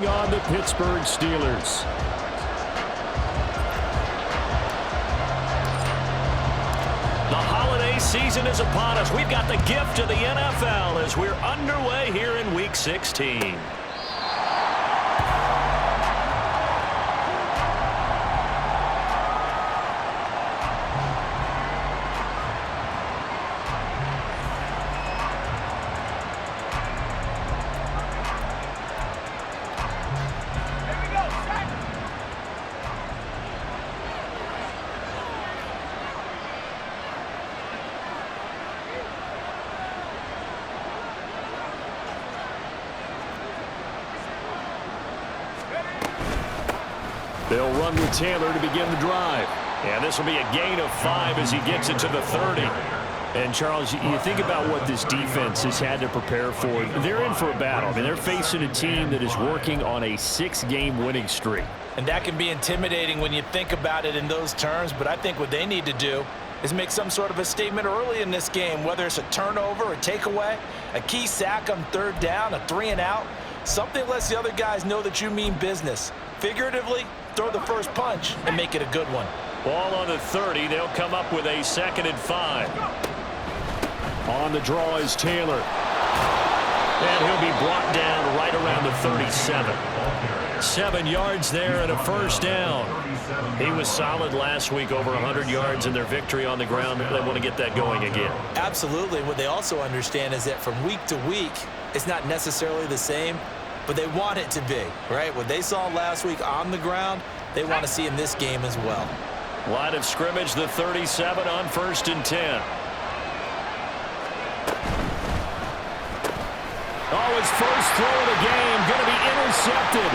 On the Pittsburgh Steelers. The holiday season is upon us. We've got the gift of the NFL as we're underway here in Week 16. They'll run with Taylor to begin the drive. And this will be a gain of 5 as he gets it to the 30. And, Charles, you think about what this defense has had to prepare for. They're in for a battle. I mean, they're facing a team that is working on a 6-game winning streak. And that can be intimidating when you think about it in those terms. But I think what they need to do is make some sort of a statement early in this game, whether it's a turnover, a takeaway, a key sack on 3rd down, a 3-and-out. Something lets the other guys know that you mean business. Figuratively, throw the first punch and make it a good one. Ball on the 30. They'll come up with a 2nd and 5. On the draw is Taylor. And he'll be brought down right around the 37. 7 yards there and a 1st down. He was solid last week, over 100 yards in their victory on the ground. They want to get that going again. Absolutely. What they also understand is that from week to week, it's not necessarily the same, but they want it to be, right? What they saw last week on the ground, they want to see in this game as well. Line of scrimmage, the 37 on 1st and 10. Oh, his first throw of the game going to be intercepted.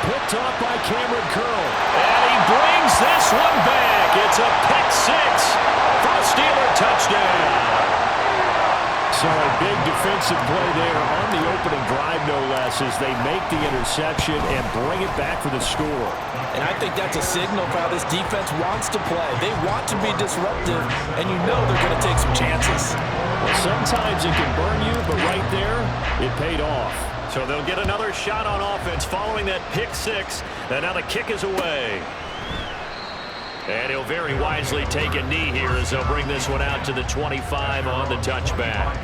Picked off by Cameron Curl. And he brings this one back. It's a pick 6 for a Steeler touchdown. So a big defensive play there on the opening drive, no less, as they make the interception and bring it back for the score. And I think that's a signal for how this defense wants to play. They want to be disruptive, and you know they're going to take some chances. Well, sometimes it can burn you, but right there, it paid off. So they'll get another shot on offense following that pick 6, and now the kick is away. And he'll very wisely take a knee here as they'll bring this one out to the 25 on the touchback.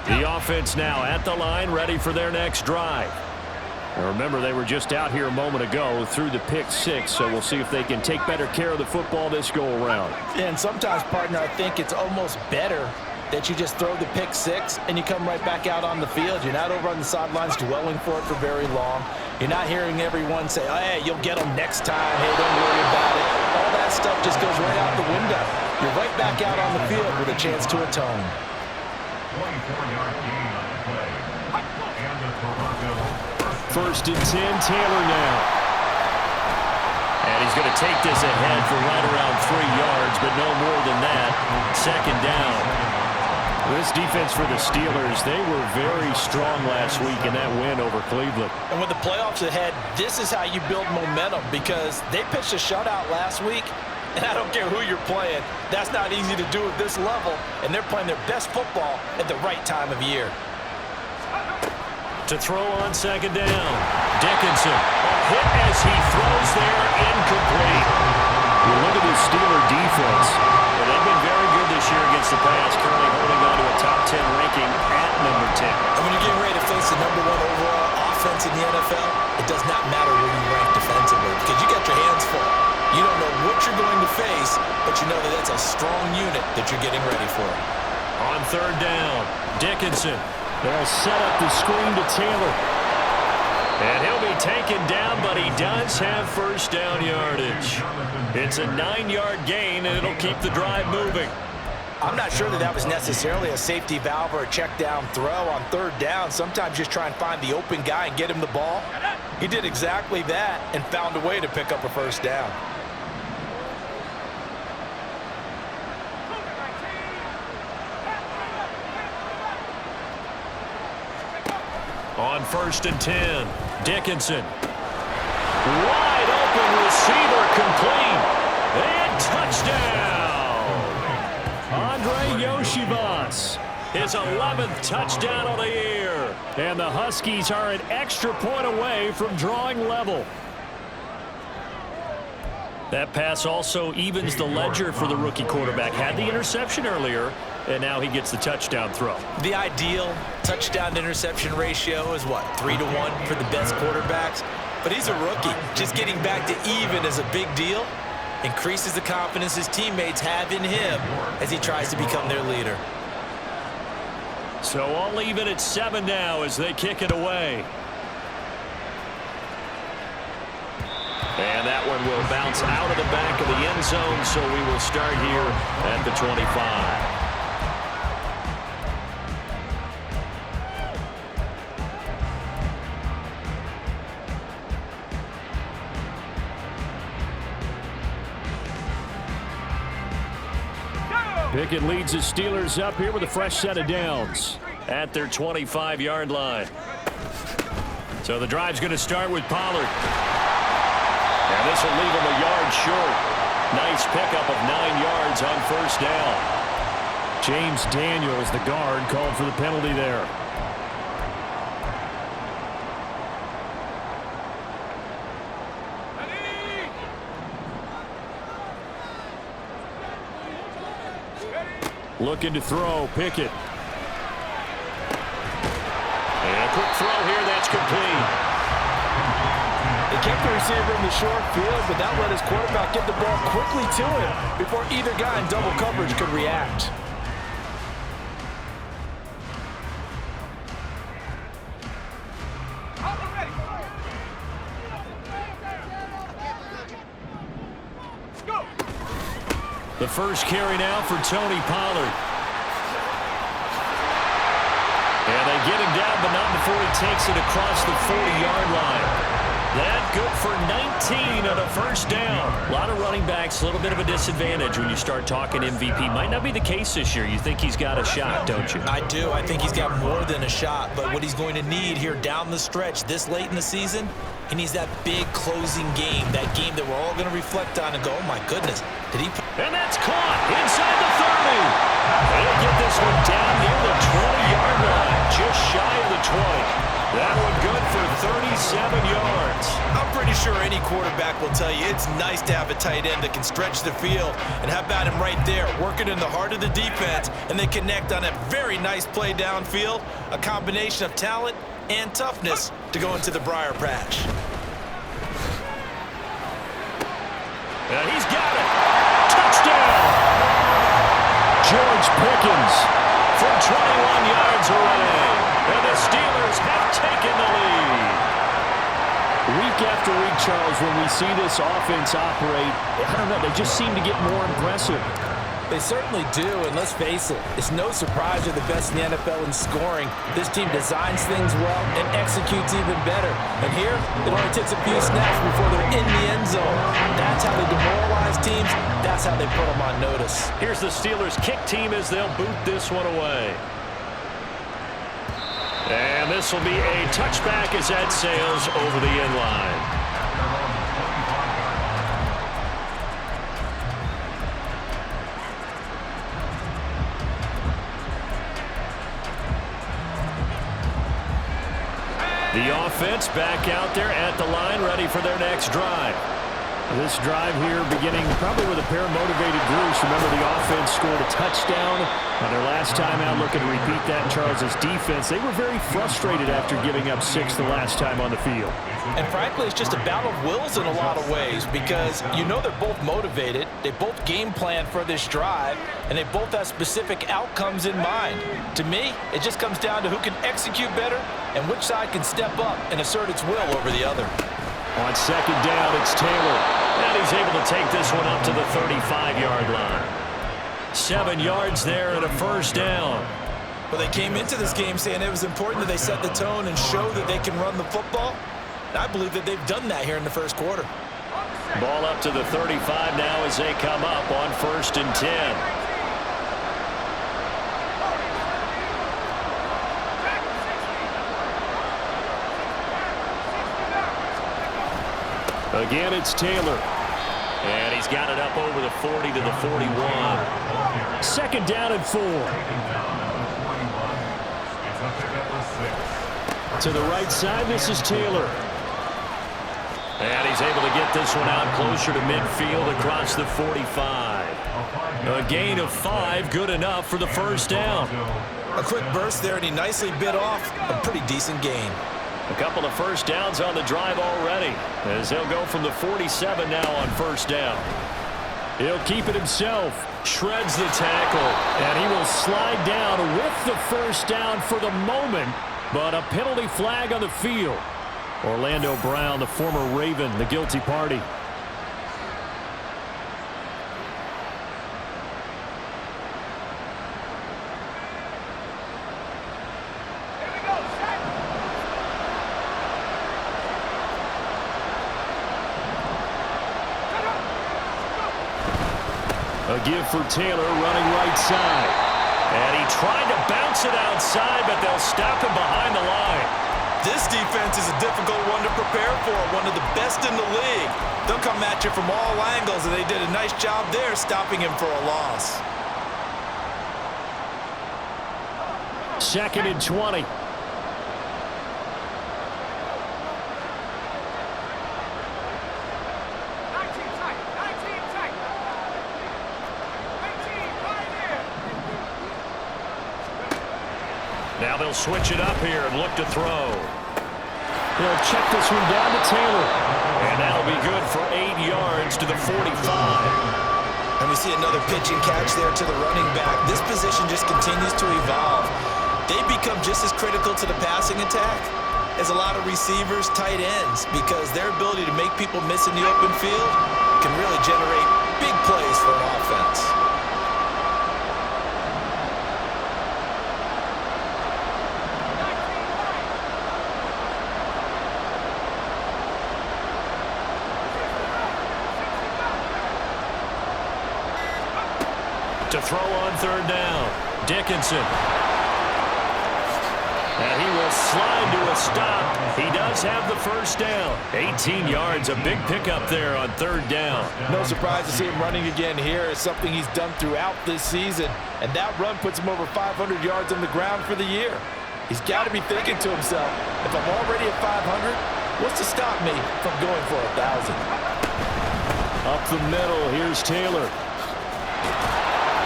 The offense now at the line, ready for their next drive. Now remember, they were just out here a moment ago through the pick 6, so we'll see if they can take better care of the football this go-around. And sometimes, partner, I think it's almost better that you just throw the pick 6 and you come right back out on the field. You're not over on the sidelines dwelling for it for very long. You're not hearing everyone say, oh, hey, you'll get them next time. Hey, don't worry about it. All that stuff just goes right out the window. You're right back out on the field with a chance to atone. 24-yard gain on the play. And the Toronto 1st and 10, Taylor now. And he's going to take this ahead for right around 3 yards, but no more than that. 2nd down. This defense for the Steelers, they were very strong last week in that win over Cleveland. And with the playoffs ahead, this is how you build momentum, because they pitched a shutout last week, and I don't care who you're playing. That's not easy to do at this level, and they're playing their best football at the right time of year. To throw on 2nd down, Dickinson. A hit as he throws there, incomplete. You look at the Steeler defense, and they've been very good this year against the pass, currently holding on to a top 10 ranking at number 10. And when you're getting ready to face the #1 overall offense in the NFL, it does not matter where you rank defensively, because you got your hands full. You don't know what you're going to face, but you know that that's a strong unit that you're getting ready for. On 3rd down, Dickinson. They'll set up the screen to Taylor. And he'll be taken down, but he does have 1st down yardage. It's a 9-yard gain, and it'll keep the drive moving. I'm not sure that was necessarily a safety valve or a check down throw on 3rd down. Sometimes just try and find the open guy and get him the ball. He did exactly that and found a way to pick up a 1st down. On 1st and 10, Dickinson. Wide open. open receiver complete. And touchdown. Andre Yoshibas. His 11th touchdown of the year. And the Huskies are an extra point away from drawing level. That pass also evens the ledger for the rookie quarterback. Had the interception earlier, and now he gets the touchdown throw. The ideal touchdown-interception ratio is what, 3-to-1 for the best quarterbacks? But he's a rookie. Just getting back to even is a big deal. Increases the confidence his teammates have in him as he tries to become their leader. So all even at 7 now as they kick it away. And that one will bounce out of the back of the end zone, so we will start here at the 25. Pickett leads his Steelers up here with a fresh set of downs. At their 25-yard line. So the drive's going to start with Pollard. And this will leave him a yard short. Nice pickup of 9 yards on first down. James Daniels, the guard, called for the penalty there. Looking to throw, Pickett. And a quick throw here, that's complete. They kept the receiver in the short field, but that let his quarterback get the ball quickly to him before either guy in double coverage could react. The first carry now for Tony Pollard. And they get him down, but not before he takes it across the 40-yard line. That good for 19 on a first down. A lot of running backs, a little bit of a disadvantage when you start talking MVP. Might not be the case this year. You think he's got a shot, don't you? I do. I think he's got more than a shot, but what he's going to need here down the stretch this late in the season, he needs that big closing game, that game that we're all going to reflect on and go, oh my goodness, did he... And that's caught inside the 30. They'll get this one down near the 20-yard line, just shy of the 20. That one good for 37 yards. I'm pretty sure any quarterback will tell you it's nice to have a tight end that can stretch the field. And how about him right there, working in the heart of the defense, and they connect on a very nice play downfield, a combination of talent and toughness to go into the briar patch. And he's got it. Touchdown! George Pickens from 21 yards away. And the Steelers have taken the lead. Week after week, Charles, when we see this offense operate, I don't know, they just seem to get more impressive. They certainly do, and let's face it, it's no surprise they're the best in the NFL in scoring. This team designs things well and executes even better. And here, it only takes a few snaps before they're in the end zone. That's how they demoralize teams. That's how they put them on notice. Here's the Steelers kick team as they'll boot this one away. And this will be a touchback as that sails over the end line. The offense back out there at the line, ready for their next drive. This drive here beginning probably with a pair of motivated Bruce. Remember, the offense scored a touchdown on their last time out, looking to repeat that in Charles's defense. They were very frustrated after giving up 6 the last time on the field. And frankly, it's just a battle of wills in a lot of ways because you know they're both motivated, they both game plan for this drive, and they both have specific outcomes in mind. To me, it just comes down to who can execute better and which side can step up and assert its will over the other. On second down, it's Taylor. And he's able to take this one up to the 35-yard line. 7 yards there and a first down. Well, they came into this game saying it was important that they set the tone and show that they can run the football. And I believe that they've done that here in the first quarter. Ball up to the 35 now as they come up on 1st and 10. Again, it's Taylor. And he's got it up over the 40 to the 41. Second down and 4. To the right side, this is Taylor. And he's able to get this one out closer to midfield across the 45. A gain of 5, good enough for the first down. A quick burst there, and he nicely bit off a pretty decent gain. A couple of first downs on the drive already, as he'll go from the 47 now on first down. He'll keep it himself. Shreds the tackle, and he will slide down with the first down for the moment, but a penalty flag on the field. Orlando Brown, the former Raven, the guilty party. A give for Taylor running right side. And he tried to bounce it outside, but they'll stop him behind the line. This defense is a difficult one to prepare for, one of the best in the league. They'll come at you from all angles, and they did a nice job there stopping him for a loss. Second and 20. Now they'll switch it up here and look to throw. He'll check this one down to Taylor. And that'll be good for 8 yards to the 45. And we see another pitch and catch there to the running back. This position just continues to evolve. They become just as critical to the passing attack as a lot of receivers, tight ends, because their ability to make people miss in the open field can really generate big plays for an offense. To throw on third down, Dickinson. And he will slide to a stop. He does have the first down. 18 yards, a big pickup there on third down. No surprise to see him running again here. It's something he's done throughout this season. And that run puts him over 500 yards on the ground for the year. He's got to be thinking to himself, if I'm already at 500, what's to stop me from going for 1,000? Up the middle, here's Taylor.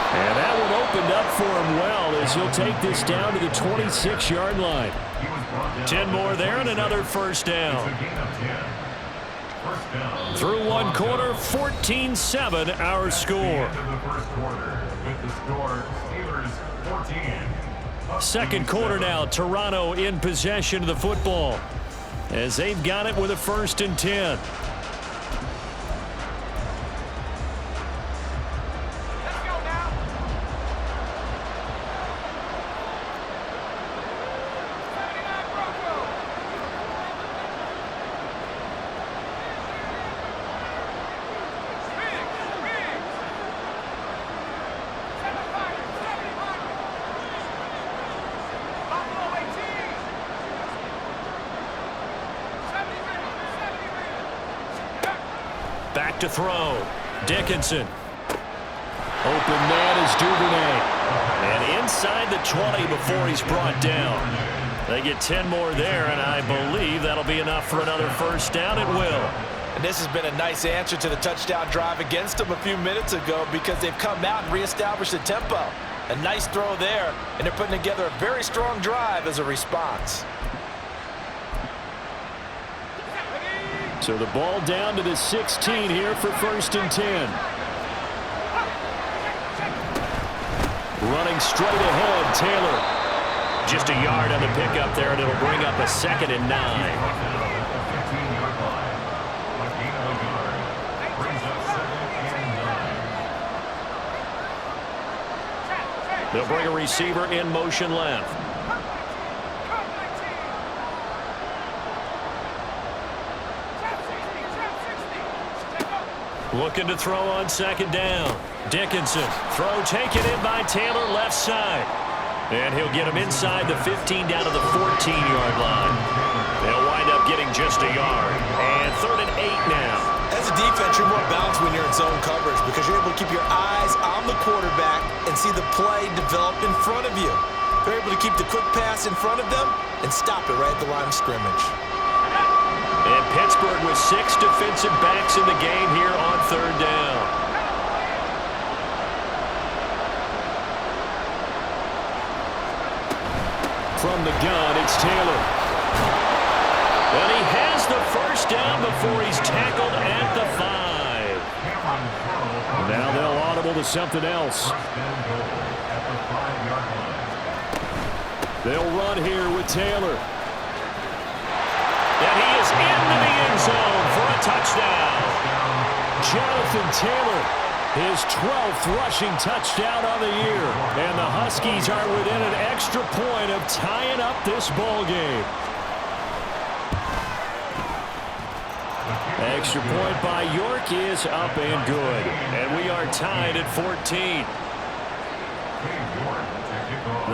And that one opened up for him well as he'll take this down to the 26-yard line. 10 more there and another first down. Through one quarter, 14-7 our score. Second quarter now, Toronto in possession of the football as they've got it with a 1st and 10. Back to throw. Dickinson. Open man is Duvernay. And inside the 20 before he's brought down. They get 10 more there, and I believe that'll be enough for another first down. It will. And this has been a nice answer to the touchdown drive against them a few minutes ago because they've come out and reestablished the tempo. A nice throw there, and they're putting together a very strong drive as a response. So the ball down to the 16 here for 1st and 10. Running straight ahead, Taylor. Just a yard on the pickup there, and it'll bring up a 2nd and 9. They'll bring a receiver in motion left. Looking to throw on 2nd down. Dickinson. Throw taken in by Taylor left side. And he'll get him inside the 15 down to the 14-yard line. They'll wind up getting just a yard. And 3rd and 8 now. As a defense, you're more balanced when you're in zone coverage because you're able to keep your eyes on the quarterback and see the play develop in front of you. They're able to keep the quick pass in front of them and stop it right at the line of scrimmage. And Pittsburgh with 6 defensive backs in the game here on 3rd down. From the gun, it's Taylor. And he has the first down before he's tackled at the 5. Now they'll audible to something else. They'll run here with Taylor. And he is into the end zone for a touchdown. Jonathan Taylor, his 12th rushing touchdown of the year. And the Huskies are within an extra point of tying up this ball game. Extra point by York is up and good. And we are tied at 14.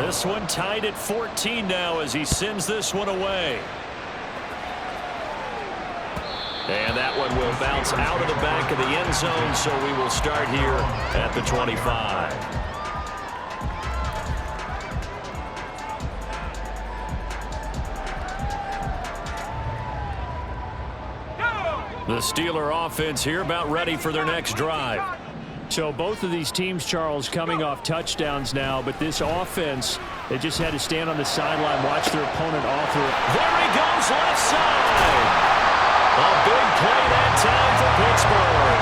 This one tied at 14 now as he sends this one away. And that one will bounce out of the back of the end zone, so we will start here at the 25. The Steeler offense here about ready for their next drive. So both of these teams, Charles, coming off touchdowns now, but this offense, they just had to stand on the sideline, watch their opponent author. There he goes, left side. A big play that time for Pittsburgh.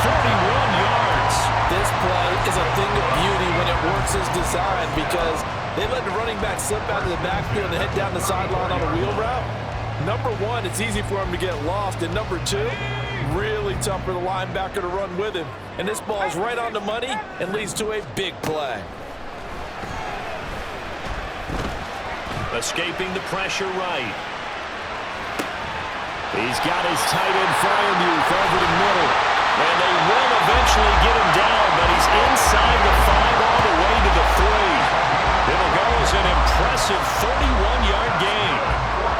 41 yards. This play is a thing of beauty when it works as designed because they let the running back slip out of the backfield and head down the sideline on a wheel route. Number one, it's easy for him to get lost. And number two, really tough for the linebacker to run with him. And this ball's right on the money and leads to a big play. Escaping the pressure right. He's got his tight end Fryermuth over the middle. And they will eventually get him down, but he's inside the 5 all the way to the 3. It'll go as an impressive 31-yard gain.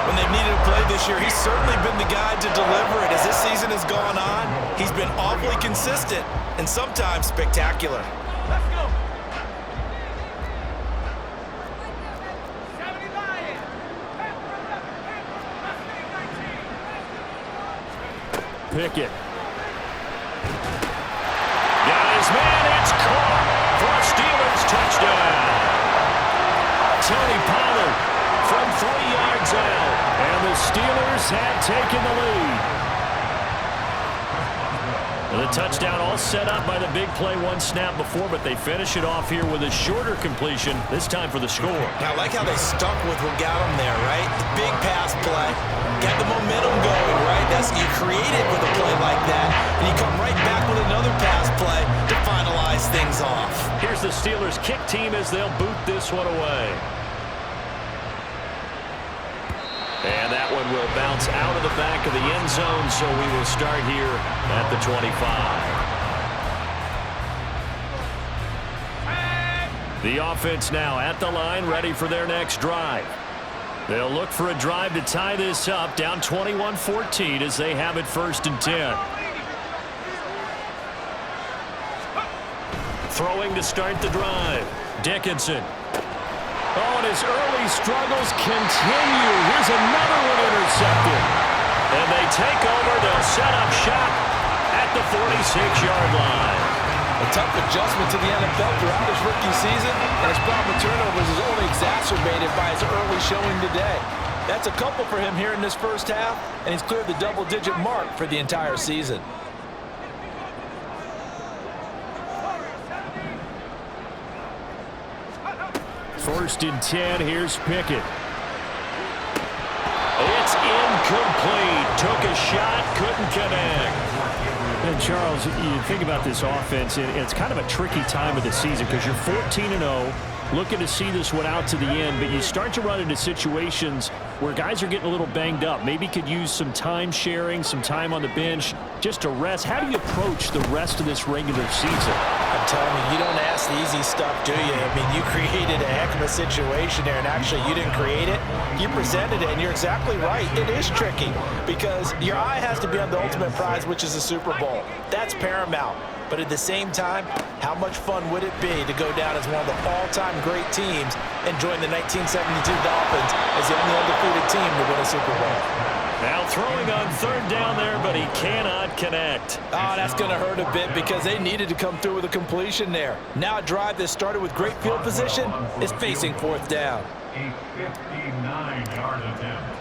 When they've needed a play this year, he's certainly been the guy to deliver it. As this season has gone on, he's been awfully consistent and sometimes spectacular. Let's go. Pickett. Got his man, it's caught for a Steelers touchdown. Tony Pollard from 3 yards out. And the Steelers have taken the lead. The touchdown all set up by the big play one snap before, but they finish it off here with a shorter completion, this time for the score. Now, I like how they stuck with what got them there, right? The big pass play. Got the momentum going, right? That's you create it with a play like that, and you come right back with another pass play to finalize things off. Here's the Steelers kick team as they'll boot this one away. And that one will bounce out of the back of the end zone, so we will start here at the 25. The offense now at the line, ready for their next drive. They'll look for a drive to tie this up, down 21-14 as they have it 1st and 10. Throwing to start the drive. Dickinson. Oh, and his early struggles continue. Here's another one intercepted. And they take over. They'll set up shop at the 46-yard line. A tough adjustment to the NFL throughout his rookie season, and his problem with turnovers is only exacerbated by his early showing today. That's a couple for him here in this first half, and he's cleared the double-digit mark for the entire season. First and 10, here's Pickett. It's incomplete. Took a shot, couldn't connect. And Charles, you think about this offense, and it's kind of a tricky time of the season because you're 14-0, looking to see this one out to the end, but you start to run into situations where guys are getting a little banged up, maybe could use some time sharing, some time on the bench just to rest. How do you approach the rest of this regular season? I'm telling you, you don't ask the easy stuff, do you? I mean, you created a heck of a situation there, and actually you didn't create it. You presented it, and you're exactly right. It is tricky because your eye has to be on the ultimate prize, which is the Super Bowl. That's paramount. But at the same time, how much fun would it be to go down as one of the all-time great teams and join the 1972 Dolphins as the only undefeated team to win a Super Bowl? Now throwing on third down there, but he cannot connect. Oh, that's going to hurt a bit because they needed to come through with a completion there. Now a drive that started with great field position is facing fourth down. A 59-yard attempt.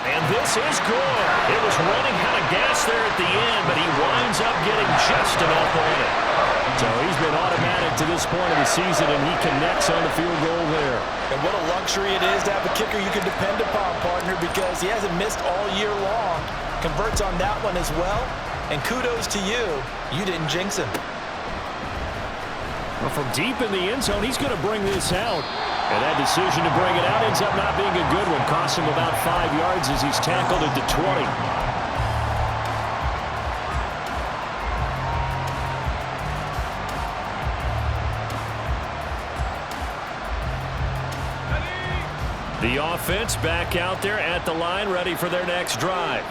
And this is good. It was running out of gas there at the end, but he winds up getting just enough on it. So he's been automatic to this point of the season, and he connects on the field goal there. And what a luxury it is to have a kicker you can depend upon, partner, because he hasn't missed all year long. Converts on that one as well. And kudos to you. You didn't jinx him. Well, from deep in the end zone, he's going to bring this out. And that decision to bring it out ends up not being a good one. Costs him about 5 yards as he's tackled at the 20. The offense back out there at the line, ready for their next drive.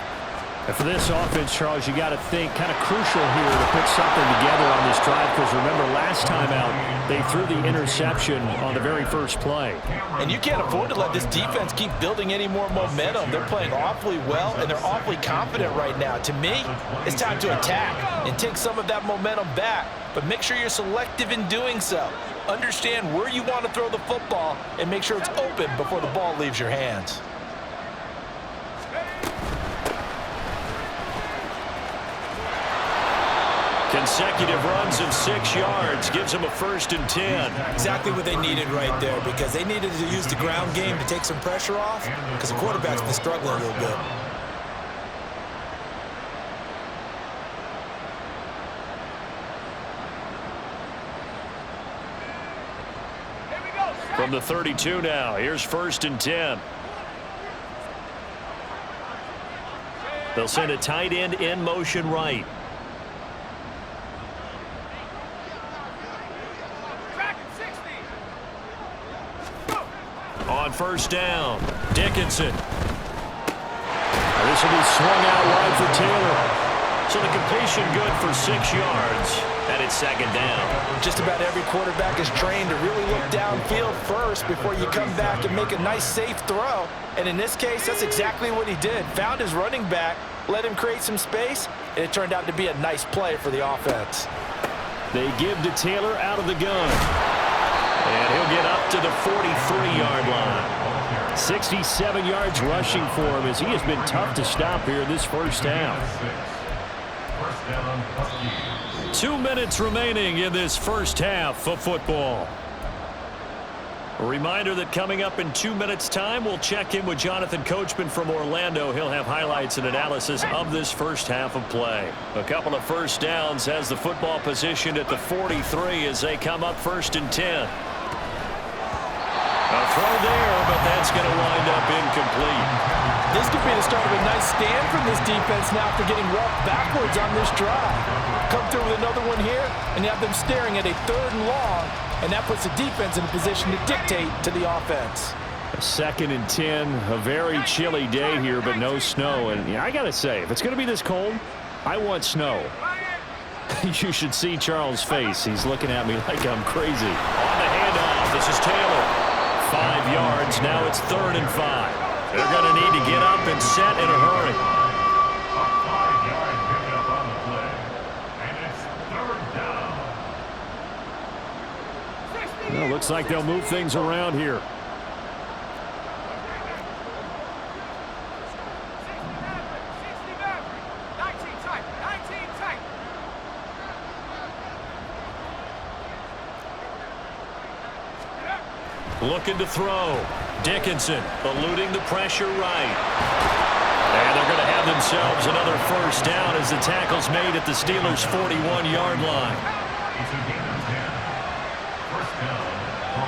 And for this offense, Charles, you got to think kind of crucial here to put something together on this drive, because remember last time out, they threw the interception on the very first play. And you can't afford to let this defense keep building any more momentum. They're playing awfully well, and they're awfully confident right now. To me, it's time to attack and take some of that momentum back, but make sure you're selective in doing so. Understand where you want to throw the football and make sure it's open before the ball leaves your hands. Consecutive runs of 6 yards gives them a 1st and 10. Exactly what they needed right there, because they needed to use the ground game to take some pressure off, because the quarterback's been struggling a little bit. From the 32 now, here's 1st and 10. They'll send a tight end in motion right. On 1st down, Dickinson. This will be swung out wide for Taylor. So the completion good for 6 yards, and it's 2nd down. Just about every quarterback is trained to really look downfield first before you come back and make a nice, safe throw. And in this case, that's exactly what he did. Found his running back, let him create some space, and it turned out to be a nice play for the offense. They give to Taylor out of the gun. And he'll get up to the 43-yard line. 67 yards rushing for him, as he has been tough to stop here in this first half. 2 minutes remaining in this first half of football. A reminder that coming up in 2 minutes' time, we'll check in with Jonathan Coachman from Orlando. He'll have highlights and analysis of this first half of play. A couple of 1st downs has the football positioned at the 43 as they come up 1st and 10. A throw there, but that's going to wind up incomplete. This could be the start of a nice stand from this defense now after getting walked backwards on this drive. Come through with another one here, and you have them staring at a 3rd and long, and that puts the defense in a position to dictate to the offense. 2nd and 10, a very chilly day here, but no snow. And I got to say, if it's going to be this cold, I want snow. You should see Charles' face. He's looking at me like I'm crazy. On the handoff, this is Taylor. 5 yards, now it's 3rd and 5. They're going to need to get up and set in a hurry. A 5-yard pickup on the play. And it's 3rd down. Well, looks like they'll move things around here. Looking to throw. Dickinson eluding the pressure right. And they're going to have themselves another 1st down as the tackle's made at the Steelers' 41-yard line. It's a gain of 10. 1st down for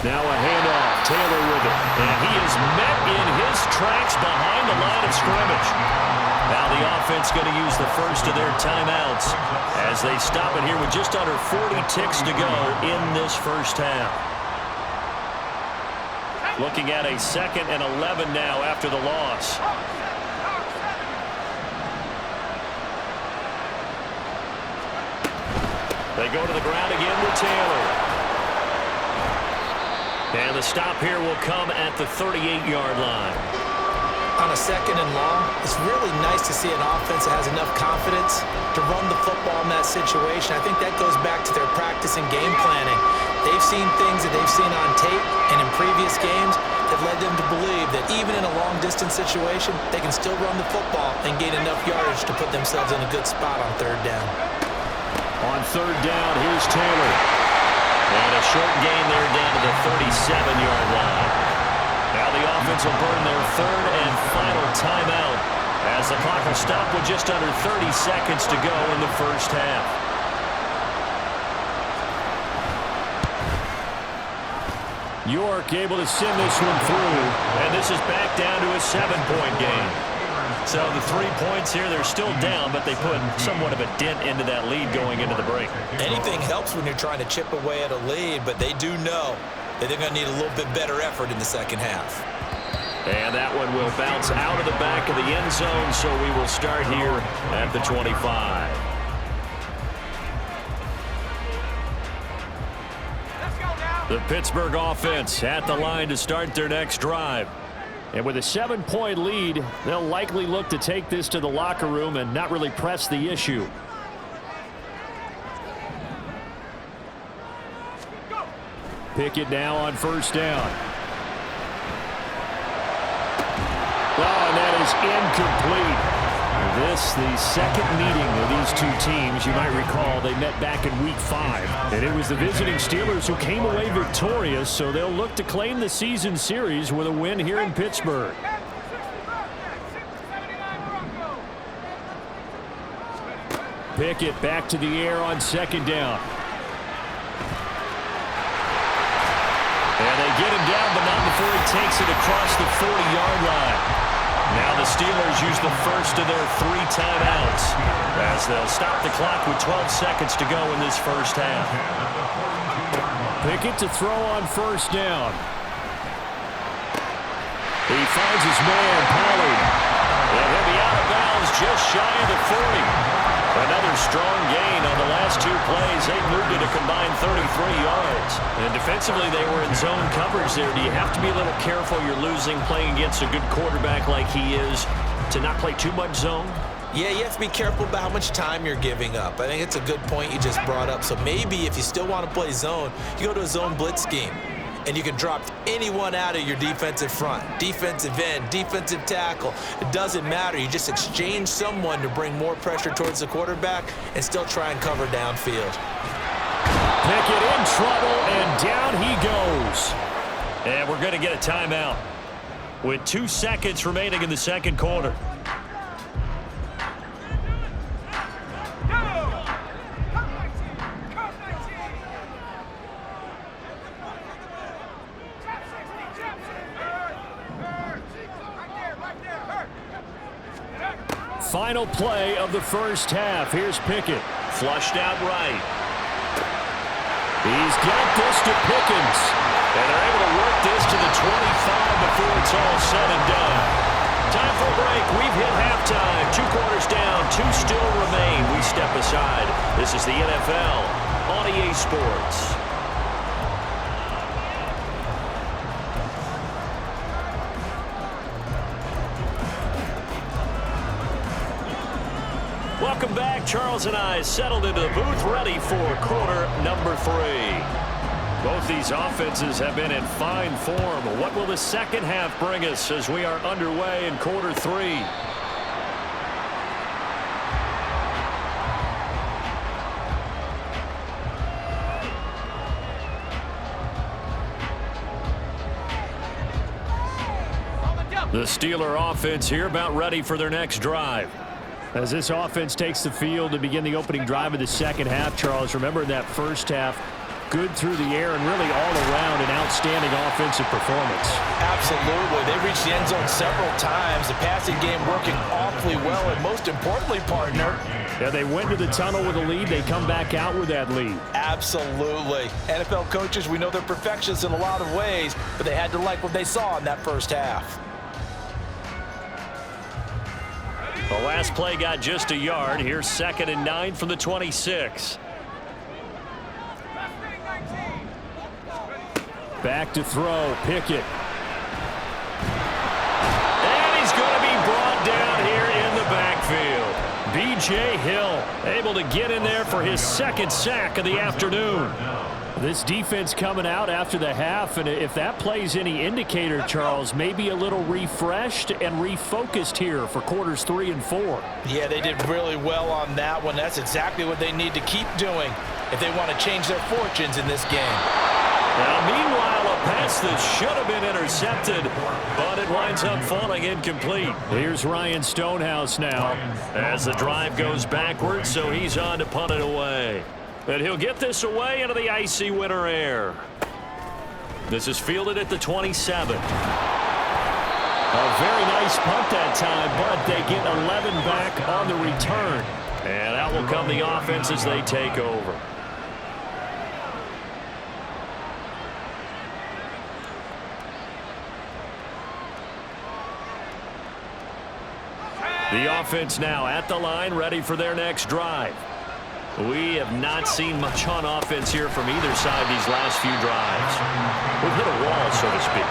Now a handoff. Taylor with it. And he is met in his tracks behind the line of scrimmage. Now the offense going to use the first of their timeouts as they stop it here with just under 40 ticks to go in this first half. Looking at a 2nd and 11 now after the loss. They go to the ground again with Taylor. And the stop here will come at the 38-yard line. On a 2nd and long, it's really nice to see an offense that has enough confidence to run the football in that situation. I think that goes back to their practice and game planning. They've seen things that they've seen on tape and in previous games that led them to believe that even in a long-distance situation, they can still run the football and gain enough yardage to put themselves in a good spot on 3rd down. On 3rd down, here's Taylor. And a short gain there down to the 37-yard line. Now the offense will burn their 3rd and final timeout as the clock will stop with just under 30 seconds to go in the first half. York able to send this one through. And this is back down to a 7-point game. So the 3 points here, they're still down, but they put somewhat of a dent into that lead going into the break. Anything helps when you're trying to chip away at a lead, but they do know that they're going to need a little bit better effort in the second half. And that one will bounce out of the back of the end zone, so we will start here at the 25. The Pittsburgh offense at the line to start their next drive. And with a 7-point lead, they'll likely look to take this to the locker room and not really press the issue. Pickett now on 1st down. Oh, and that is incomplete. This, the second meeting of these two teams. You might recall they met back in Week 5. And it was the visiting Steelers who came away victorious, so they'll look to claim the season series with a win here in Pittsburgh. Pickett back to the air on 2nd down. And they get him down, but not before he takes it across the 40-yard line. Now the Steelers use the first of their 3 timeouts as they'll stop the clock with 12 seconds to go in this first half. Pickett to throw on 1st down. He finds his man, Pollard. And he'll be out of bounds just shy of the 40. Another strong gain on the last 2 plays. They moved it a combined 33 yards. And defensively, they were in zone coverage there. Do you have to be a little careful? You're losing playing against a good quarterback like he is to not play too much zone? Yeah, you have to be careful about how much time you're giving up. I think it's a good point you just brought up. So maybe if you still want to play zone, you go to a zone blitz scheme. And you can drop anyone out of your defensive front, defensive end, defensive tackle. It doesn't matter. You just exchange someone to bring more pressure towards the quarterback and still try and cover downfield. Pickett in trouble, and down he goes. And we're going to get a timeout with 2 seconds remaining in the second quarter. Final play of the first half. Here's Pickett. Flushed out right. He's got this to Pickens. And they're able to work this to the 25 before it's all said and done. Time for a break. We've hit halftime. 2 quarters down. 2 still remain. We step aside. This is the NFL on EA Sports. Welcome back. Charles and I settled into the booth ready for quarter number 3. Both these offenses have been in fine form. What will the second half bring us as we are underway in quarter 3? The Steeler offense here about ready for their next drive. As this offense takes the field to begin the opening drive of the second half, Charles, remember in that first half, good through the air and really all around an outstanding offensive performance. Absolutely. They reached the end zone several times. The passing game working awfully well, and most importantly, partner, yeah, they went to the tunnel with a lead. They come back out with that lead. Absolutely. NFL coaches, we know they're perfectionists in a lot of ways, but they had to like what they saw in that first half. The last play got just a yard. Here's 2nd and 9 from the 26. Back to throw. Pickett. And he's going to be brought down here in the backfield. B.J. Hill able to get in there for his 2nd sack of the afternoon. This defense coming out after the half, and if that plays any indicator, Charles, maybe a little refreshed and refocused here for quarters 3 and 4. Yeah, they did really well on that one. That's exactly what they need to keep doing if they want to change their fortunes in this game. Now, meanwhile, a pass that should have been intercepted, but it winds up falling incomplete. Here's Ryan Stonehouse now as the drive goes backwards, so he's on to punt it away. And he'll get this away into the icy winter air. This is fielded at the 27. A very nice punt that time, but they get 11 back on the return. And out will come the offense as they take over. The offense now at the line, ready for their next drive. We have not seen much on offense here from either side these last few drives. We've hit a wall, so to speak.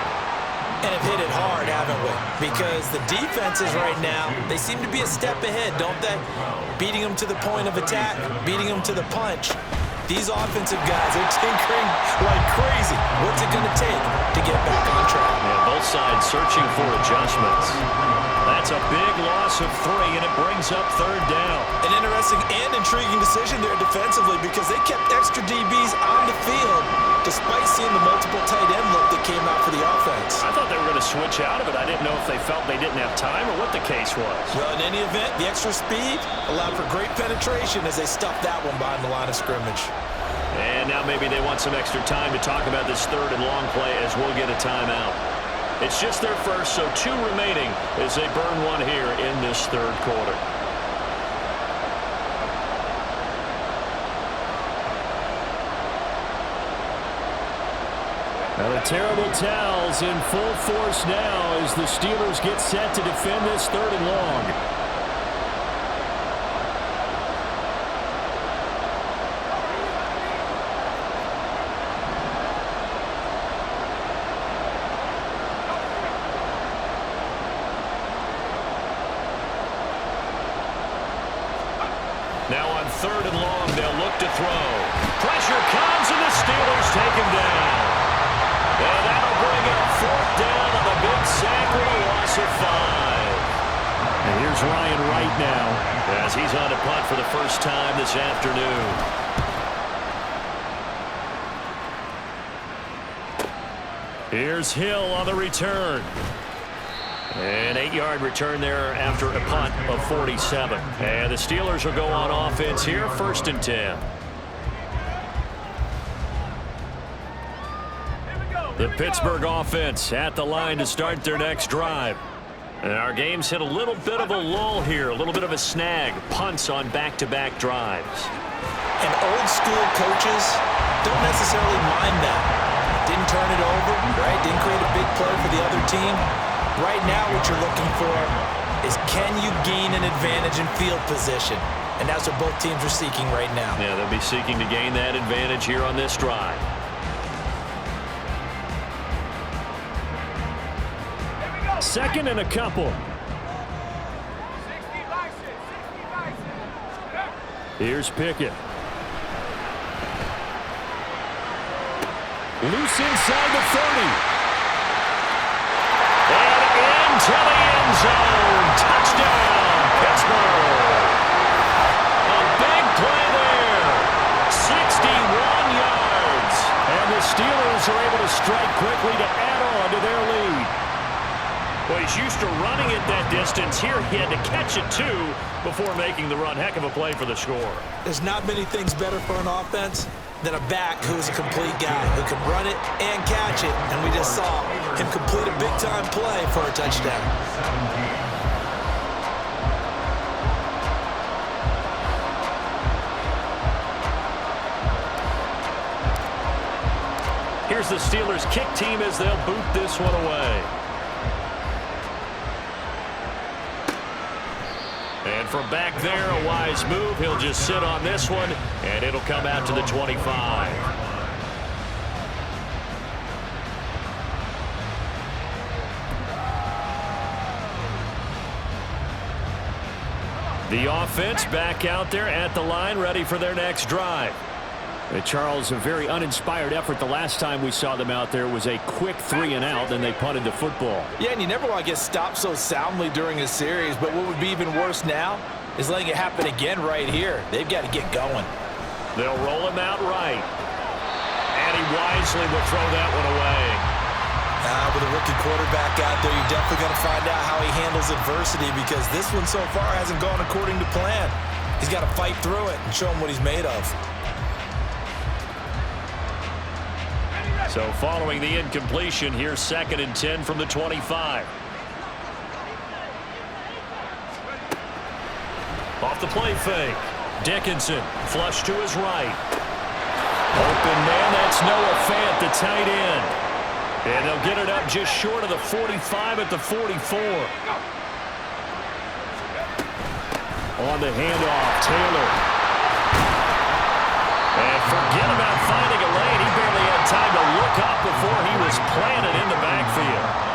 And have hit it hard, haven't we? Because the defenses right now, they seem to be a step ahead, don't they? Beating them to the point of attack, beating them to the punch. These offensive guys are tinkering like crazy. What's it going to take to get back on track? Yeah, both sides searching for adjustments. That's a big loss of 3, and it brings up 3rd down. An interesting and intriguing decision there defensively because they kept extra DBs on the field despite seeing the multiple tight end look that came out for the offense. I thought they were going to switch out of it. I didn't know if they felt they didn't have time or what the case was. Well, in any event, the extra speed allowed for great penetration as they stuffed that one behind the line of scrimmage. And now maybe they want some extra time to talk about this 3rd and long play as we'll get a timeout. It's just their first, so 2 remaining as they burn one here in this 3rd quarter. Now the terrible towels in full force now as the Steelers get set to defend this 3rd and long. Now on 3rd and long, they'll look to throw. Pressure comes, and the Steelers take him down. And that'll bring up 4th down on the big sack with a loss of 5. And here's Ryan Wright now as he's on to punt for the first time this afternoon. Here's Hill on the return. An 8-yard return there after a punt of 47. And the Steelers will go on offense here, 1st and 10. The Pittsburgh offense at the line to start their next drive. And our game's hit a little bit of a lull here, a little bit of a snag. Punts on back-to-back drives. And old school coaches don't necessarily mind that. Didn't turn it over, right? Didn't create a big play for the other team. Right now what you're looking for is can you gain an advantage in field position? And that's what both teams are seeking right now. Yeah, they'll be seeking to gain that advantage here on this drive. Second and a couple. Here's Pickett. Loose inside the 30. And into the end zone. Touchdown, Pittsburgh. A big play there. 61 yards. And the Steelers are able to strike quickly to add on to their lead. Well, he's used to running it that distance. Here he had to catch it, too, before making the run. Heck of a play for the score. There's not many things better for an offense than a back who's a complete guy who can run it and catch it. And we just saw him complete a big-time play for a touchdown. Here's the Steelers' kick team as they'll boot this one away. And from back there, a wise move. He'll just sit on this one, and it'll come out to the 25. The offense back out there at the line, ready for their next drive. Charles, a very uninspired effort the last time we saw them out there. Was a quick 3 and out, then they punted the football. Yeah, and you never want to get stopped so soundly during a series, but what would be even worse now is letting it happen again right here. They've got to get going. They'll roll him out right. And he wisely will throw that one away. With a rookie quarterback out there, you're definitely going to find out how he handles adversity, because this one so far hasn't gone according to plan. He's got to fight through it and show him what he's made of. So following the incompletion, here's 2nd and 10 from the 25. Off the play fake. Dickinson, flush to his right. Open man, that's Noah Fant, the tight end. And they'll get it up just short of the 45 at the 44. On the handoff, Taylor. And forget about finding a lane. He barely had time to look up before he was planted in the backfield.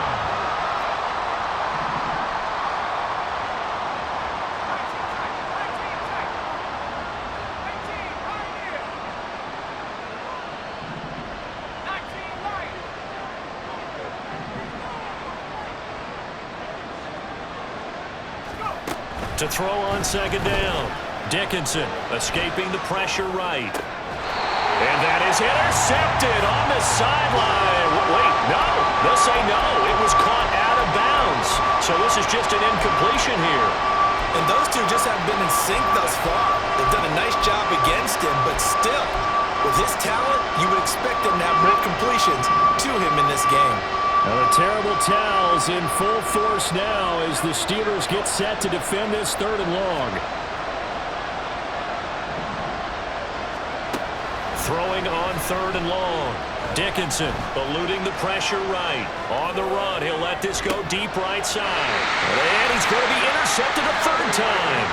To throw on 2nd down. Dickinson escaping the pressure right. And that is intercepted on the sideline. Wait, no. They'll say no. It was caught out of bounds. So this is just an incompletion here. And those two just haven't been in sync thus far. They've done a nice job against him, but still, with his talent, you would expect him to have more completions to him in this game. Now the terrible towels in full force now as the Steelers get set to defend this 3rd and long. Throwing on 3rd and long. Dickinson eluding the pressure right. On the run, he'll let this go deep right side. And he's going to be intercepted a 3rd time.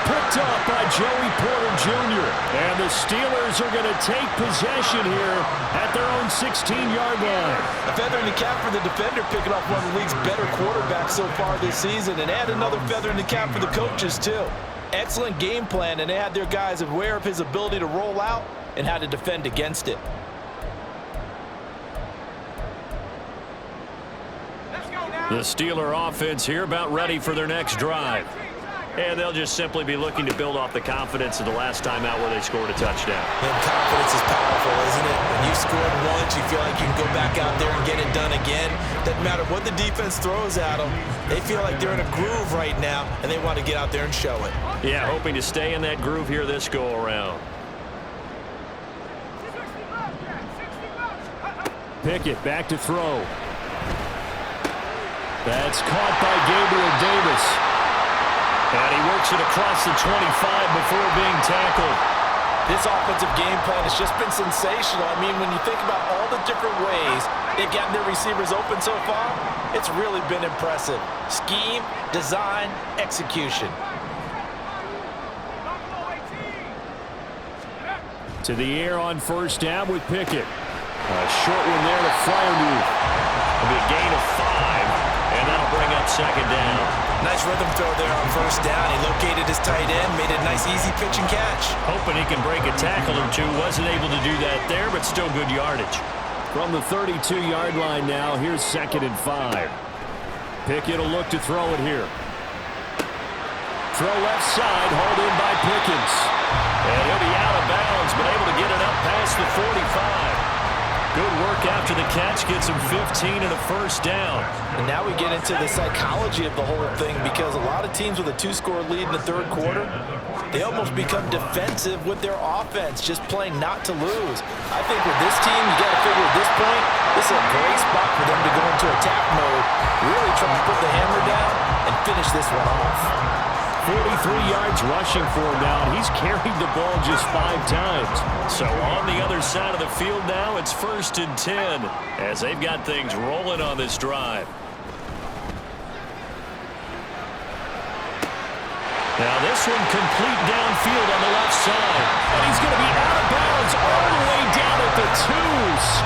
Picked up by Joey Porter Jr. And the Steelers are going to take possession here at their own 16-yard line. A feather in the cap for the defender, picking off one of the league's better quarterbacks so far this season. And add another feather in the cap for the coaches, too. Excellent game plan, and they had their guys aware of his ability to roll out and how to defend against it. The Steeler offense here about ready for their next drive. And they'll just simply be looking to build off the confidence of the last time out where they scored a touchdown. And confidence is powerful, isn't it? When you've scored once, you feel like you can go back out there and get it done again. Doesn't matter what the defense throws at them. They feel like they're in a groove right now, and they want to get out there and show it. Yeah, hoping to stay in that groove here this go-around. Pickett back to throw. That's caught by Gabriel Davis. And he works it across the 25 before being tackled. This offensive game plan has just been sensational. I mean, when you think about all the different ways they've gotten their receivers open so far, it's really been impressive. Scheme, design, execution. To the air on 1st down with Pickett. A short one there to Freiermuth. It'll be a gain of 5, and that'll bring up 2nd down. Nice rhythm throw there on 1st down. He located his tight end, made a nice easy pitch and catch. Hoping he can break a tackle or two. Wasn't able to do that there, but still good yardage. From the 32-yard line now, here's 2nd and 5. Pickett will look to throw it here. Throw left side, hauled in by Pickens. And he'll be out of bounds, but able to get it up past the 45. Good work after the catch. Gets him 15 and a first down. And now we get into the psychology of the whole thing, because a lot of teams with a 2-score lead in the third quarter, they almost become defensive with their offense, just playing not to lose. I think with this team, you got to figure at this point, this is a great spot for them to go into attack mode, really try to put the hammer down and finish this one off. 43 yards rushing for him now, and he's carried the ball just 5 times. So on the other side of the field now, it's 1st and 10 as they've got things rolling on this drive. Now this one complete downfield on the left side. And he's going to be out of bounds all the way down at the 2.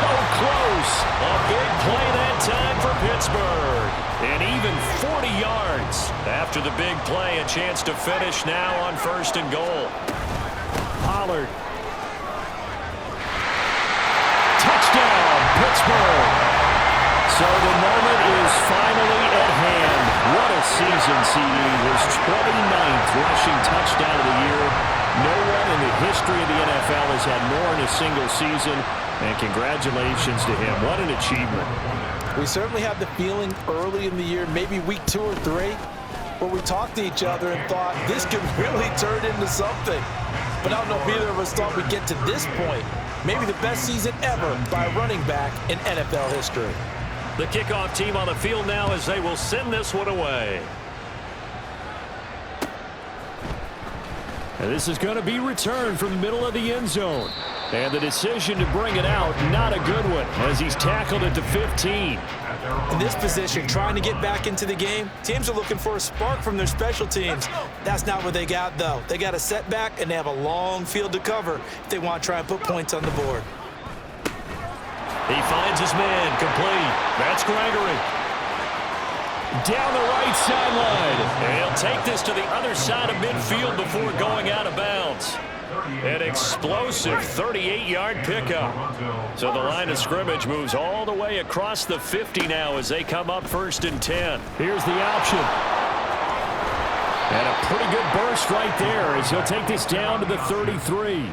So close. A big play that time for Pittsburgh. And even 40 yards. After the big play, a chance to finish now on 1st and goal. Pollard. Touchdown, Pittsburgh. So the moment is finally at hand. What a season, CD. His 29th rushing touchdown of the year. No one in the history of the NFL has had more in a single season. And congratulations to him. What an achievement. We certainly had the feeling early in the year, maybe week 2 or 3, where we talked to each other and thought this could really turn into something. But I don't know if either of us thought we'd get to this point. Maybe the best season ever by a running back in NFL history. The kickoff team on the field now as they will send this one away. And this is going to be returned from the middle of the end zone. And the decision to bring it out, not a good one, as he's tackled at the 15. In this position, trying to get back into the game, teams are looking for a spark from their special teams. That's not what they got, though. They got a setback, and they have a long field to cover if they want to try and put points on the board. He finds his man, complete. That's Gregory. Down the right sideline. And he'll take this to the other side of midfield before going out of bounds. An explosive 38-yard pickup. So the line of scrimmage moves all the way across the 50 now as they come up 1st and 10. Here's the option. And a pretty good burst right there as he'll take this down to the 33.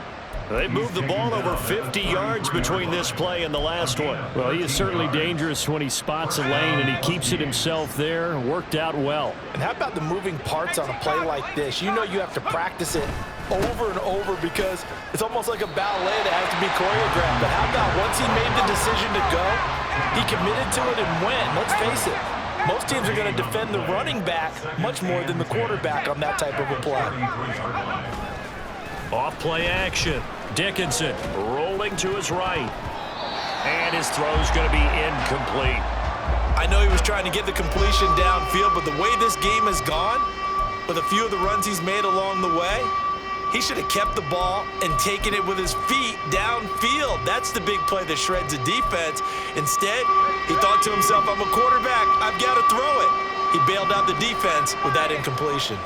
They moved the ball over 50 yards between this play and the last one. Well, he is certainly dangerous when he spots a lane, and he keeps it himself there. Worked out well. And how about the moving parts on a play like this? You know you have to practice it over and over because it's almost like a ballet that has to be choreographed. But how about once he made the decision to go, he committed to it and went. Let's face it, most teams are going to defend the running back much more than the quarterback on that type of a play. Off play action. Dickinson rolling to his right. And his throw's going to be incomplete. I know he was trying to get the completion downfield, but the way this game has gone, with a few of the runs he's made along the way, he should have kept the ball and taken it with his feet downfield. That's the big play that shreds a defense. Instead, he thought to himself, I'm a quarterback, I've got to throw it. He bailed out the defense with that incompletion.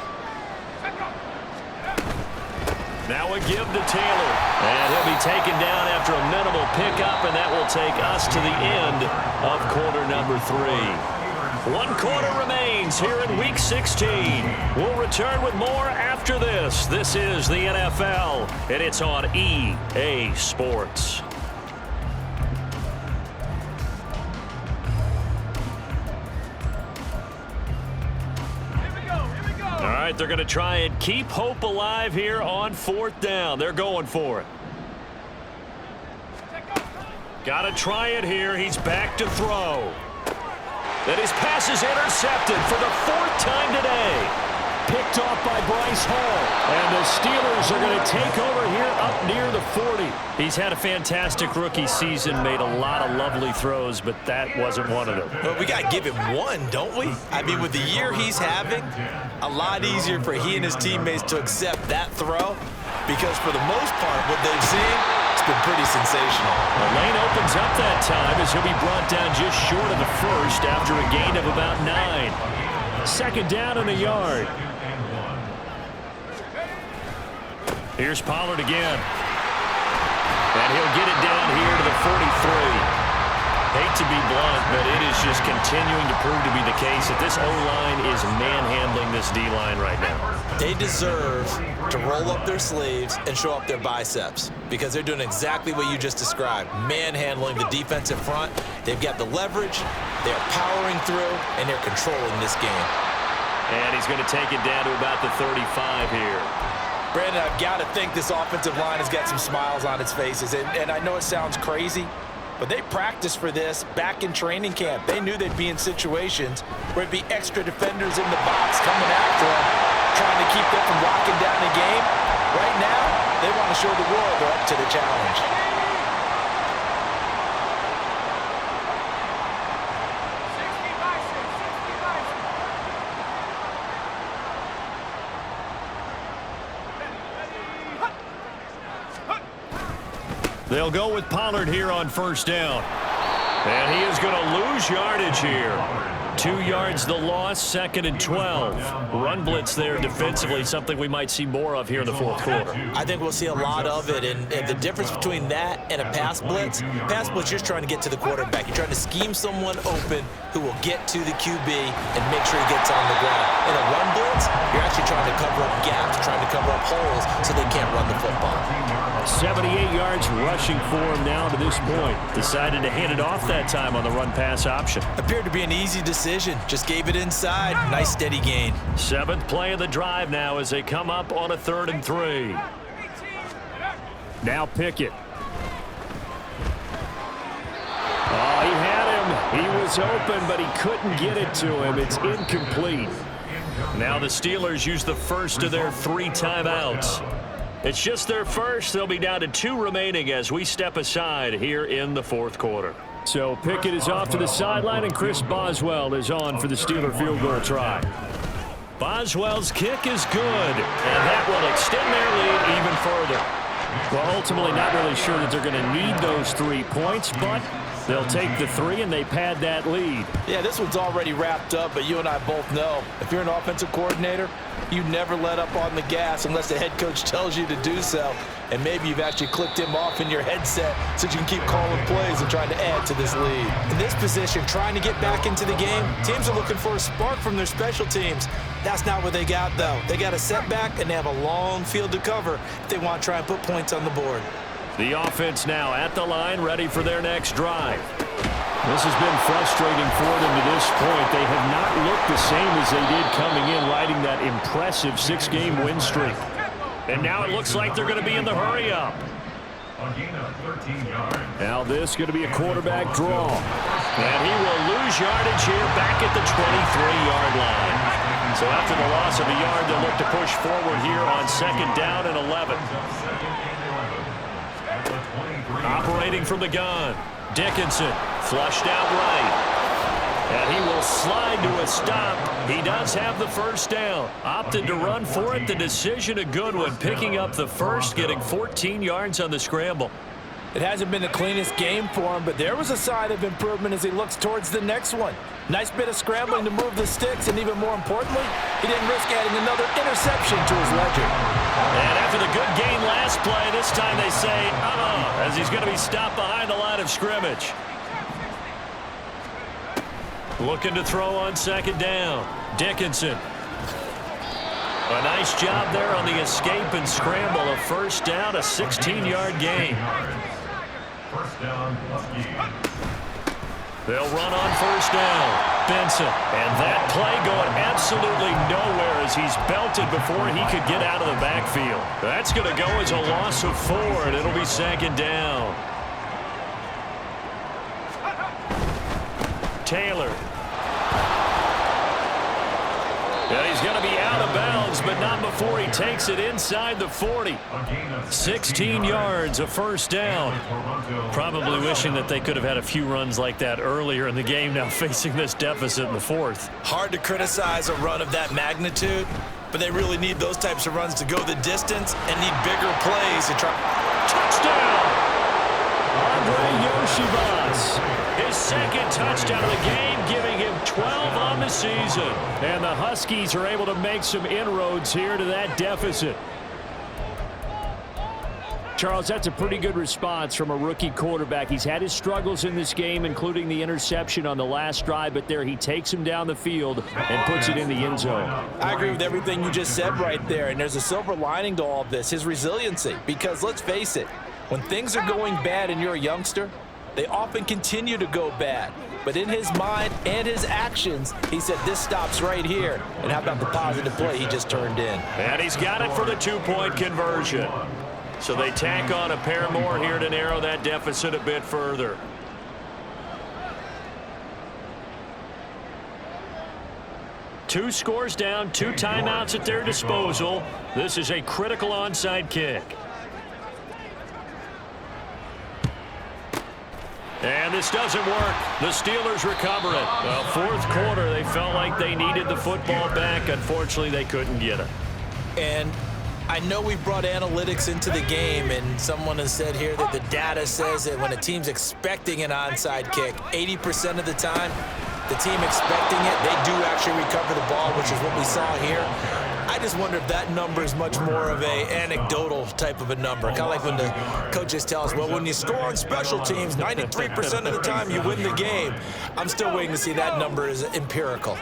Now a give to Taylor. And he'll be taken down after a minimal pickup, and that will take us to the end of quarter number 3. 1 quarter remains here in Week 16. We'll return with more after this. This is the NFL, and it's on EA Sports. All right, they're going to try and keep hope alive here on 4th down. They're going for it. Got to try it here. He's back to throw. And his pass is intercepted for the 4th time today. Picked off by Bryce Hall. And the Steelers are going to take over here up near the 40. He's had a fantastic rookie season, made a lot of lovely throws, but that wasn't one of them. Well, we got to give him one, don't we? I mean, with the year he's having, a lot easier for he and his teammates to accept that throw because for the most part, what they've seen, it's been pretty sensational. The lane opens up that time as he'll be brought down just short of the 1st after a gain of about 9. 2nd down and a yard. Here's Pollard again. And he'll get it down here to the 43. Hate to be blunt, but it is just continuing to prove to be the case that this O-line is manhandling this D-line right now. They deserve to roll up their sleeves and show up their biceps because they're doing exactly what you just described, manhandling the defensive front. They've got the leverage, they're powering through, and they're controlling this game. And he's going to take it down to about the 35 here. Brandon, I've got to think this offensive line has got some smiles on its faces, and I know it sounds crazy, but they practiced for this back in training camp. They knew they'd be in situations where it'd be extra defenders in the box coming after them, trying to keep them from locking down the game. Right now, they want to show the world they're up to the challenge. They'll go with Pollard here on first down. And he is going to lose yardage here. 2 yards the loss, 2nd and 12. Run blitz there defensively, something we might see more of here in the fourth quarter. I think we'll see a lot of it, and the difference between that and a pass blitz, you're just trying to get to the quarterback. You're trying to scheme someone open who will get to the QB and make sure he gets on the ground. In a run blitz, you're actually trying to cover up gaps, trying to cover up holes so they can't run the football. 78 yards rushing for him now to this point. Decided to hand it off that time on the run-pass option. Appeared to be an easy decision. Just gave it inside. Nice steady gain. 7th play of the drive now as they come up on a 3rd and 3. Now Pickett. Oh, he had him. He was open, but he couldn't get it to him. It's incomplete. Now the Steelers use the first of their 3 timeouts. It's just their first. They'll be down to 2 remaining as we step aside here in the fourth quarter. So Pickett is off to the sideline, and Chris Boswell is on for the Steeler field goal try. Boswell's kick is good, and that will extend their lead even further. Well, ultimately not really sure that they're going to need those 3 points, but they'll take the 3 and they pad that lead. Yeah, this one's already wrapped up, but you and I both know if you're an offensive coordinator, you never let up on the gas unless the head coach tells you to do so. And maybe you've actually clicked him off in your headset so you can keep calling plays and trying to add to this lead. In this position, trying to get back into the game, teams are looking for a spark from their special teams. That's not what they got, though. They got a setback, and they have a long field to cover if they want to try and put points on the board. The offense now at the line, ready for their next drive. This has been frustrating for them to this point. They have not looked the same as they did coming in, riding that impressive 6-game win streak. And now it looks like they're going to be in the hurry-up. Now this is going to be a quarterback draw. And he will lose yardage here back at the 23-yard line. So after the loss of a yard, they'll look to push forward here on 2nd down and 11. Operating from the gun, Dickinson flushed out right. And he will slide to a stop. He does have the first down. Opted to run for it. The decision a good one. Picking up the first, getting 14 yards on the scramble. It hasn't been the cleanest game for him, but there was a sign of improvement as he looks towards the next one. Nice bit of scrambling to move the sticks, and even more importantly, he didn't risk adding another interception to his ledger. And after the good gain last play, this time they say, as he's going to be stopped behind the line of scrimmage. Looking to throw on 2nd down. Dickinson. A nice job there on the escape and scramble. A first down, a 16-yard gain. They'll run on first down. Benson. And that play going absolutely nowhere as he's belted before he could get out of the backfield. That's going to go as a loss of 4, and it'll be 2nd down. Taylor. Yeah, he's going to be out of bounds, but not before he takes it inside the 40. 16 yards, a first down. Probably wishing that they could have had a few runs like that earlier in the game, now facing this deficit in the 4th. Hard to criticize a run of that magnitude, but they really need those types of runs to go the distance and need bigger plays to try. Touchdown! Andre Yoshibas. His 2nd touchdown of the game, giving him 12 on the season. And the Huskies are able to make some inroads here to that deficit. Charles, that's a pretty good response from a rookie quarterback. He's had his struggles in this game, including the interception on the last drive, but there he takes him down the field and puts it in the end zone. I agree with everything you just said right there, and there's a silver lining to all of this, his resiliency. Because let's face it, when things are going bad and you're a youngster, they often continue to go bad. But in his mind and his actions, he said, this stops right here. And how about the positive play he just turned in? And he's got it for the two-point conversion. So they tack on a pair more here to narrow that deficit a bit further. Two scores down, 2 timeouts at their disposal. This is a critical onside kick. And this doesn't work. The Steelers recover it. Well, fourth quarter, they felt like they needed the football back. Unfortunately, they couldn't get it. And I know we brought analytics into the game, and someone has said here that the data says that when a team's expecting an onside kick, 80% of the time, the team expecting it, they do actually recover the ball, which is what we saw here. I just wonder if that number is much more of a anecdotal type of a number. Kind of like when the coaches tell us, well, when you score on special teams, 93% of the time you win the game. I'm still waiting to see that number is empirical.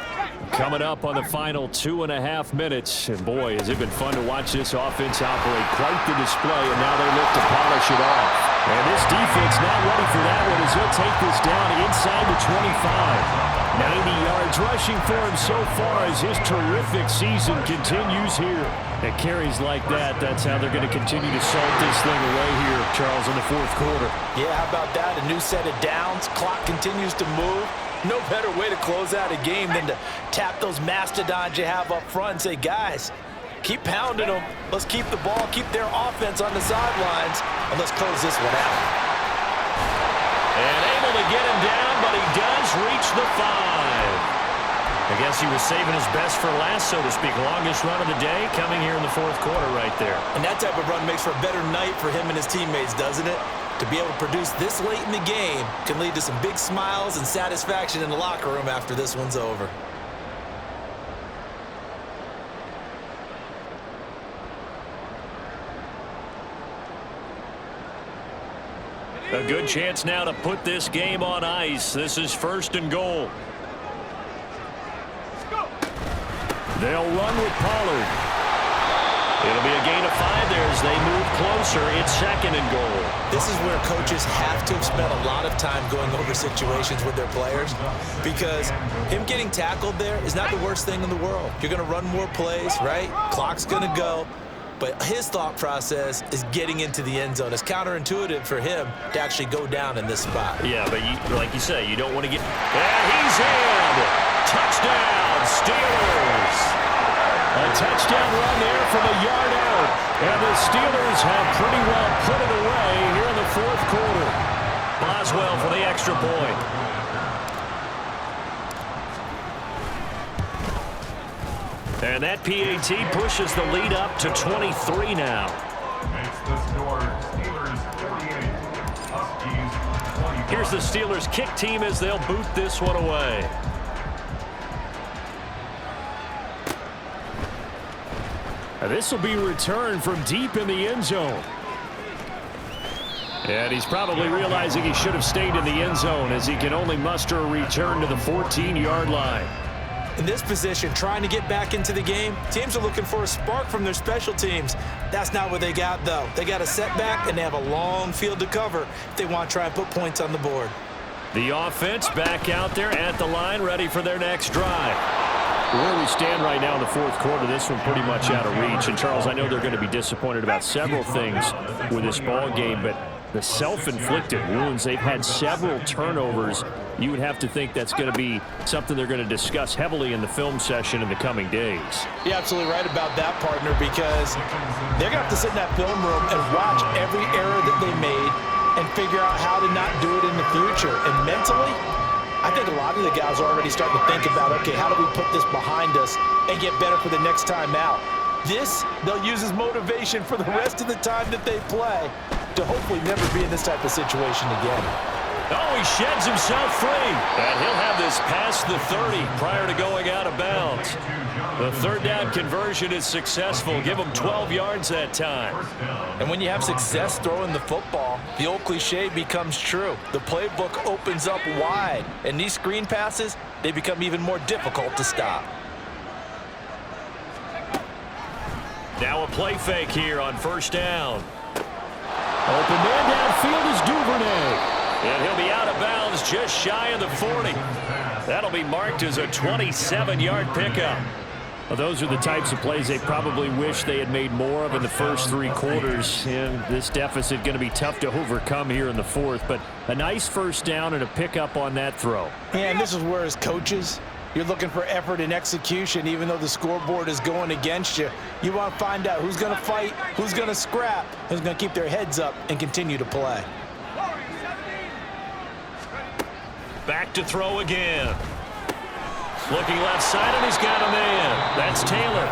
Coming up on the final 2.5 minutes. And boy, has it been fun to watch this offense operate. Quite the display, and now they look to polish it off. And this defense not ready for that one as he'll take this down inside the 25. 90 yards rushing for him so far as his terrific season continues here. And carries like that, that's how they're going to continue to salt this thing away here, Charles, in the fourth quarter. Yeah, how about that? A new set of downs. Clock continues to move. No better way to close out a game than to tap those mastodons you have up front and say, guys, keep pounding them. Let's keep the ball, keep their offense on the sidelines, and let's close this one out. And able to get him down, but he does reach the 5. I guess he was saving his best for last, so to speak. Longest run of the day coming here in the fourth quarter right there. And that type of run makes for a better night for him and his teammates, doesn't it? To be able to produce this late in the game can lead to some big smiles and satisfaction in the locker room after this one's over. A good chance now to put this game on ice. This is 1st and goal. They'll run with Pollard. It'll be a gain of 5 there as they move closer. It's 2nd and goal. This is where coaches have to have spent a lot of time going over situations with their players, because him getting tackled there is not the worst thing in the world. You're going to run more plays, right? Clock's going to go. But his thought process is getting into the end zone. It's counterintuitive for him to actually go down in this spot. Yeah, but like you say, you don't want to get... And he's in! Touchdown, Steelers! A touchdown run there from a yard out. And the Steelers have pretty well put it away here in the fourth quarter. Boswell for the extra point. And that PAT pushes the lead up to 23 now. Makes the score Steelers 38, Huskies 24. Here's the Steelers kick team as they'll boot this one away. This will be returned from deep in the end zone. And he's probably realizing he should have stayed in the end zone as he can only muster a return to the 14-yard line. In this position, trying to get back into the game, teams are looking for a spark from their special teams. That's not what they got, though. They got a setback, and they have a long field to cover if they want to try and put points on the board. The offense back out there at the line, ready for their next drive. Where we stand right now in the fourth quarter, this one pretty much out of reach. And, Charles, I know they're going to be disappointed about several things with this ball game, but the self-inflicted wounds, they've had several turnovers. You would have to think that's going to be something they're going to discuss heavily in the film session in the coming days. You're absolutely right about that, partner, because they're going to have to sit in that film room and watch every error that they made and figure out how to not do it in the future. And mentally, I think a lot of the guys are already starting to think about, okay, how do we put this behind us and get better for the next time out? This, they'll use as motivation for the rest of the time that they play to hopefully never be in this type of situation again. Oh, he sheds himself free. And he'll have this past the 30 prior to going out of bounds. The third down conversion is successful. Give him 12 yards that time. And when you have success throwing the football, the old cliche becomes true. The playbook opens up wide. And these screen passes, they become even more difficult to stop. Now a play fake here on first down. Open man downfield is Duvernay. And he'll be out of bounds just shy of the 40. That'll be marked as a 27-yard pickup. Well, those are the types of plays they probably wish they had made more of in the first 3 quarters. And this deficit going to be tough to overcome here in the fourth. But a nice first down and a pickup on that throw. And this is where, as coaches, you're looking for effort and execution. Even though the scoreboard is going against you, you want to find out who's going to fight, who's going to scrap, who's going to keep their heads up and continue to play. Back to throw again. Looking left side, and he's got a man. That's Taylor.